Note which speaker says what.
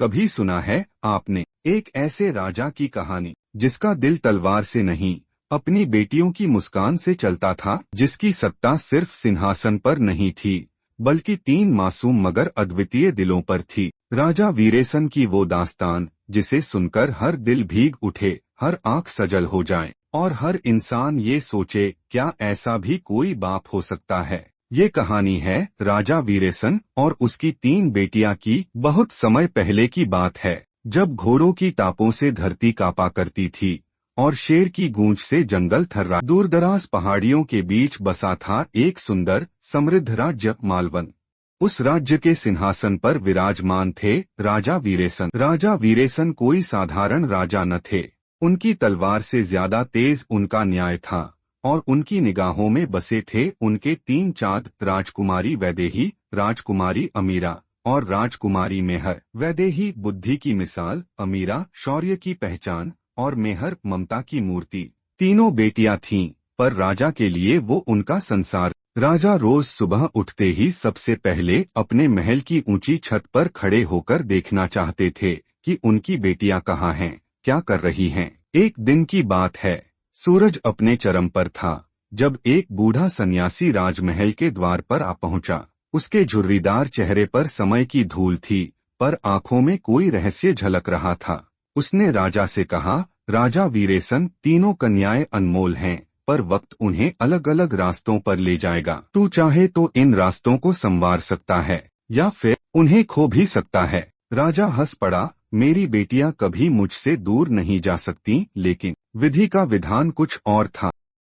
Speaker 1: कभी सुना है आपने एक ऐसे राजा की कहानी जिसका दिल तलवार से नहीं अपनी बेटियों की मुस्कान से चलता था, जिसकी सत्ता सिर्फ सिंहासन पर नहीं थी बल्कि तीन मासूम मगर अद्वितीय दिलों पर थी। राजा वीरेसन की वो दास्तान जिसे सुनकर हर दिल भीग उठे, हर आंख सजल हो जाए और हर इंसान ये सोचे क्या ऐसा भी कोई बाप हो सकता है। ये कहानी है राजा वीरेसन और उसकी तीन बेटियां की। बहुत समय पहले की बात है, जब घोड़ों की टापों से धरती कांपा करती थी और शेर की गूंज से जंगल थर्रा। दूरदराज पहाड़ियों के बीच बसा था एक सुंदर समृद्ध राज्य मालवन। उस राज्य के सिंहासन पर विराजमान थे राजा वीरेसन। राजा वीरेसन कोई साधारण राजा न थे। उनकी तलवार से ज्यादा तेज उनका न्याय था और उनकी निगाहों में बसे थे उनके तीन चाँद, राजकुमारी वैदेही, राजकुमारी अमीरा और राजकुमारी मेहर। वैदेही बुद्धि की मिसाल, अमीरा शौर्य की पहचान और मेहर ममता की मूर्ति। तीनों बेटियां थीं, पर राजा के लिए वो उनका संसार। राजा रोज सुबह उठते ही सबसे पहले अपने महल की ऊंची छत पर खड़े होकर देखना चाहते थे कि उनकी बेटियां कहाँ हैं, क्या कर रही हैं। एक दिन की बात है, सूरज अपने चरम पर था जब एक बूढ़ा सन्यासी राजमहल के द्वार पर आ पहुंचा। उसके झुर्रीदार चेहरे पर समय की धूल थी, पर आंखों में कोई रहस्य झलक रहा था। उसने राजा से कहा, राजा वीरेसन, तीनों कन्याएं अनमोल हैं, पर वक्त उन्हें अलग अलग रास्तों पर ले जाएगा। तू चाहे तो इन रास्तों को संवार सकता है या फिर उन्हें खो भी सकता है। राजा हंस पड़ा, मेरी बेटियां कभी मुझसे दूर नहीं जा सकती, लेकिन विधि का विधान कुछ और था।